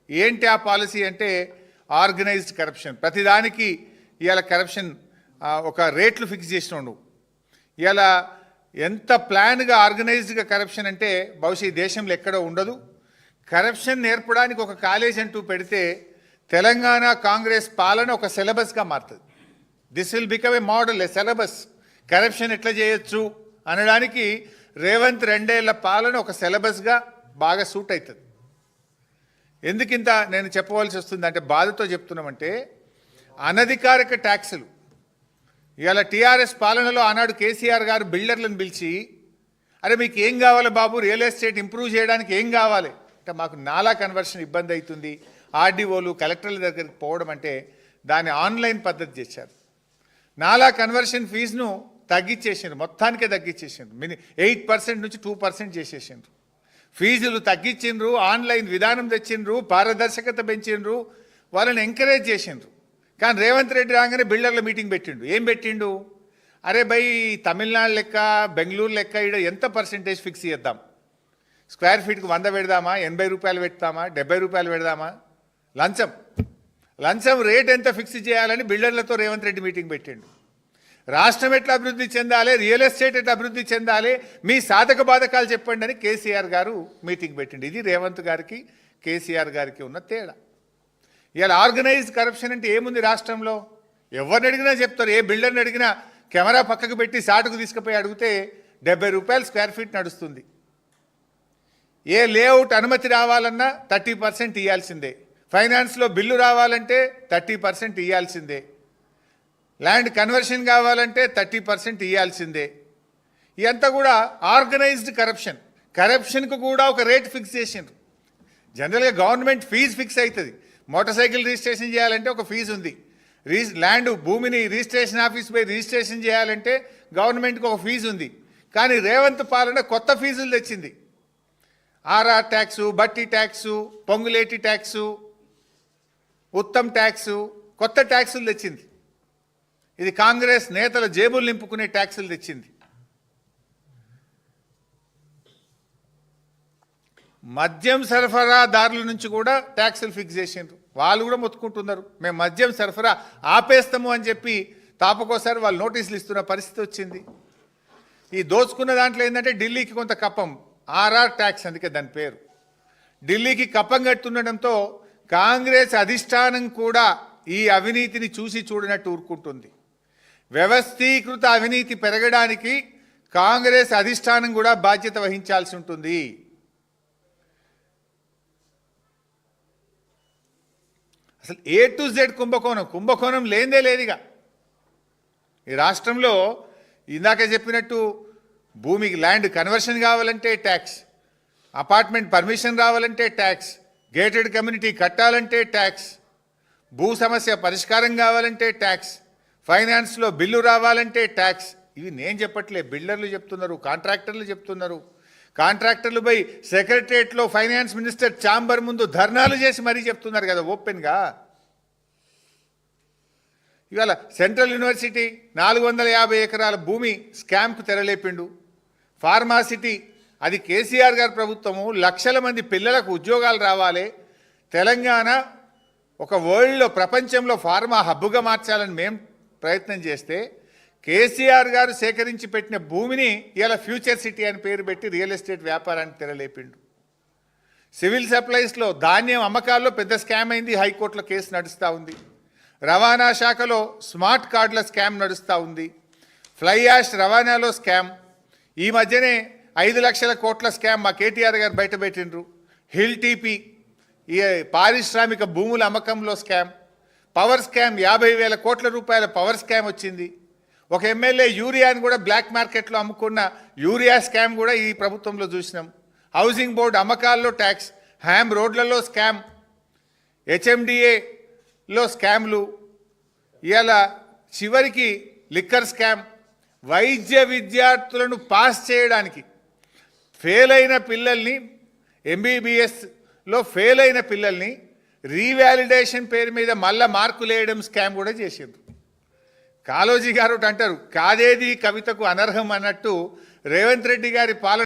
ఏంటి ఆ పాలసీ అంటే ఆర్గనైజ్డ్ కరప్షన్. ప్రతిదానికి ఇవాళ కరప్షన్ ఒక రేట్లు ఫిక్స్ చేసినావు నువ్వు. ఇవాళ ఎంత ప్లాన్గా ఆర్గనైజ్డ్గా కరప్షన్ అంటే బహుశా ఈ దేశంలో ఎక్కడో ఉండదు. కరప్షన్ నేర్పడానికి ఒక కాలేజ్ అంటూ పెడితే తెలంగాణ కాంగ్రెస్ పాలన ఒక సిలబస్గా మారుతుంది. This will become a model, A syllabus. Corruption ఎట్లా చేయొచ్చు అనడానికి రేవంత్ 2 ఏళ్ల పాలన ఒక సిలబస్గా బాగా సూట్ అవుతుంది. ఎందుకింత నేను చెప్పవలసి వస్తుంది అంటే బాధతో చెప్తున్నామంటే అనధికారిక ట్యాక్సులు. ఇవాళ టీఆర్ఎస్ పాలనలో ఆనాడు కేసీఆర్ గారు బిల్డర్లను పిలిచి, అరే మీకు ఏం కావాలి బాబు, రియల్ ఎస్టేట్ ఇంప్రూవ్ చేయడానికి ఏం కావాలి అంటే, మాకు నాలా కన్వర్షన్ ఇబ్బంది అవుతుంది, ఆర్డీఓలు కలెక్టర్ల దగ్గరికి పోవడం అంటే దాన్ని ఆన్లైన్ పద్ధతి చేశారు. నాలా కన్వర్షన్ ఫీజును తగ్గించేసిండ్రు, మొత్తానికే తగ్గించేసిండ్రు. 8% నుంచి 2% చేసేసిండ్రు. ఫీజులు తగ్గించిండ్రు, ఆన్లైన్ విధానం తెచ్చిండ్రు, పారదర్శకత పెంచిండ్రు, వాళ్ళని ఎంకరేజ్ చేసిండ్రు. కానీ రేవంత్ రెడ్డి రాగానే బిల్డర్ల మీటింగ్ పెట్టిండు. ఏం పెట్టిండు? అరే భయ్, తమిళనాడు లెక్క బెంగళూరు లెక్క ఇక్కడ ఎంత పర్సెంటేజ్ ఫిక్స్ చేద్దాం, స్క్వేర్ ఫీట్కి 100 పెడదామా, 80 రూపాయలు పెడతామా, 70 రూపాయలు పెడదామా, లంచం రేట్ ఎంత ఫిక్స్ చేయాలని బిల్డర్లతో రేవంత్ రెడ్డి మీటింగ్ పెట్టిండు. రాష్ట్రం ఎట్లా అభివృద్ధి చెందాలి, రియల్ ఎస్టేట్ ఎట్లా అభివృద్ధి చెందాలి, మీ సాధక బాధకాలు చెప్పండి అని కేసీఆర్ గారు మీటింగ్ పెట్టిండు. ఇది రేవంత్ గారికి కేసీఆర్ గారికి ఉన్న తేడా. ఇవాళ ఆర్గనైజ్డ్ కరప్షన్ అంటే ఏముంది రాష్ట్రంలో? ఎవరిని అడిగినా చెప్తారు. ఏ బిల్డర్ని అడిగినా కెమెరా పక్కకు పెట్టి సాటుకు తీసుకుపోయి అడిగితే 70 రూపాయలు స్క్వేర్ ఫీట్ నడుస్తుంది. ఏ లేఅవుట్ అనుమతి రావాలన్నా 30% ఇవ్వాల్సిందే. ఫైనాన్స్లో బిల్లు రావాలంటే 30% ఇవ్వాల్సిందే. ల్యాండ్ కన్వర్షన్ కావాలంటే 30% ఇవ్వాల్సిందే. ఇదంతా కూడా ఆర్గనైజ్డ్ కరప్షన్. కరప్షన్కు కూడా ఒక రేట్ ఫిక్స్ చేసిండ్రు. జనరల్గా గవర్నమెంట్ ఫీజు ఫిక్స్ అవుతుంది. మోటార్ సైకిల్ రిజిస్ట్రేషన్ చేయాలంటే ఒక ఫీజు ఉంది. ల్యాండ్ భూమిని రిజిస్ట్రేషన్ ఆఫీస్ పోయి రిజిస్ట్రేషన్ చేయాలంటే గవర్నమెంట్కి ఒక ఫీజు ఉంది. కానీ రేవంత్ పాలన కొత్త ఫీజులు తెచ్చింది. ఆర్ఆర్ ట్యాక్సు, బట్టి tax, Ponguleti tax, Uttam tax, కొత్త ట్యాక్సులు తెచ్చింది. ఇది కాంగ్రెస్ నేతల జేబులు నింపుకునే ట్యాక్సులు తెచ్చింది. మద్యం సరఫరాదారుల నుంచి కూడా ట్యాక్సులు ఫిక్స్ చేసిండ్రు. వాళ్ళు కూడా మొత్తుకుంటున్నారు, మేము మద్యం సరఫరా ఆపేస్తాము అని చెప్పి తాపకోసారి వాళ్ళు నోటీసులు ఇస్తున్న పరిస్థితి వచ్చింది. ఈ దోచుకున్న దాంట్లో ఏంటంటే ఢిల్లీకి కొంత కప్పం, ఆర్ఆర్ ట్యాక్స్, అందుకే దాని పేరు. ఢిల్లీకి కప్పం కట్టుండడంతో కాంగ్రెస్ అధిష్టానం కూడా ఈ అవినీతిని చూసి చూడనట్టు ఊరుకుంటుంది. వ్యవస్థీకృత అవినీతి పెరగడానికి కాంగ్రెస్ అధిష్టానం కూడా బాధ్యత వహించాల్సి ఉంటుంది. అసలు A to Z కుంభకోణం లేదే లేదుగా ఈ రాష్ట్రంలో. ఇందాక చెప్పినట్టు భూమికి ల్యాండ్ కన్వర్షన్ కావాలంటే ట్యాక్స్, అపార్ట్మెంట్ పర్మిషన్ రావాలంటే ట్యాక్స్, గేటెడ్ కమ్యూనిటీ కట్టాలంటే ట్యాక్స్, భూ సమస్య పరిష్కారం కావాలంటే ట్యాక్స్, ఫైనాన్స్లో బిల్లు రావాలంటే ట్యాక్స్. ఇవి నేను చెప్పట్లే, బిల్డర్లు చెప్తున్నారు, కాంట్రాక్టర్లు చెప్తున్నారు. కాంట్రాక్టర్లు పోయి సెక్రటరియట్లో ఫైనాన్స్ మినిస్టర్ ఛాంబర్ ముందు ధర్నాలు చేసి మరీ చెప్తున్నారు కదా ఓపెన్గా. ఇవాళ సెంట్రల్ యూనివర్సిటీ 450 ఎకరాల భూమి స్కామ్కు తెరలేపిండు. ఫార్మాసిటీ, అది కేసీఆర్ గారి ప్రభుత్వము, లక్షల మంది పిల్లలకు ఉద్యోగాలు రావాలి, తెలంగాణ ఒక వరల్డ్లో ప్రపంచంలో ఫార్మా హబ్గా మార్చాలని మేము ప్రయత్నం చేస్తే కేసీఆర్ గారు సేకరించి పెట్టిన భూమిని ఇలా ఫ్యూచర్ సిటీ అని పేరు పెట్టి రియల్ ఎస్టేట్ వ్యాపారానికి తెరలేపిండు. సివిల్ సప్లైస్లో ధాన్యం అమ్మకాల్లో పెద్ద స్కామ్ అయింది, హైకోర్టులో కేసు నడుస్తూ ఉంది. రవాణా శాఖలో స్మార్ట్ కార్డుల స్కామ్ నడుస్తూ ఉంది. ఫ్లై యాష్ రవాణాలో స్కామ్. ఈ మధ్యనే 5 లక్షల కోట్ల స్కామ్ మా కేటీఆర్ గారు బయటపెట్టిండ్రు. హిల్ టీపీ, ఈ పారిశ్రామిక భూముల అమ్మకంలో స్కామ్. పవర్ స్కామ్, 50,000 కోట్ల రూపాయల పవర్ స్కామ్ వచ్చింది. ఒక ఎమ్మెల్యే యూరియాని కూడా బ్లాక్ మార్కెట్లో అమ్ముకున్న యూరియా స్కామ్ కూడా ఈ ప్రభుత్వంలో చూసినాం. హౌసింగ్ బోర్డు అమ్మకాల్లో ట్యాక్స్, హ్యామ్ రోడ్లలో స్కామ్, HMDAలో స్కామ్లు, ఇలా చివరికి లిక్కర్ స్కామ్. వైద్య విద్యార్థులను పాస్ చేయడానికి ఫెయిల్ అయిన పిల్లల్ని, MBBSలో ఫెయిల్ అయిన పిల్లల్ని రీవాలిడేషన్ పేరు మీద మళ్ళా మార్కులు వేయడం స్కామ్ కూడా చేసిండ్రు. కాళోజీ గారు అంటారు, కాదేది కవితకు అనర్హం అన్నట్టు రేవంత్ రెడ్డి గారి పాలన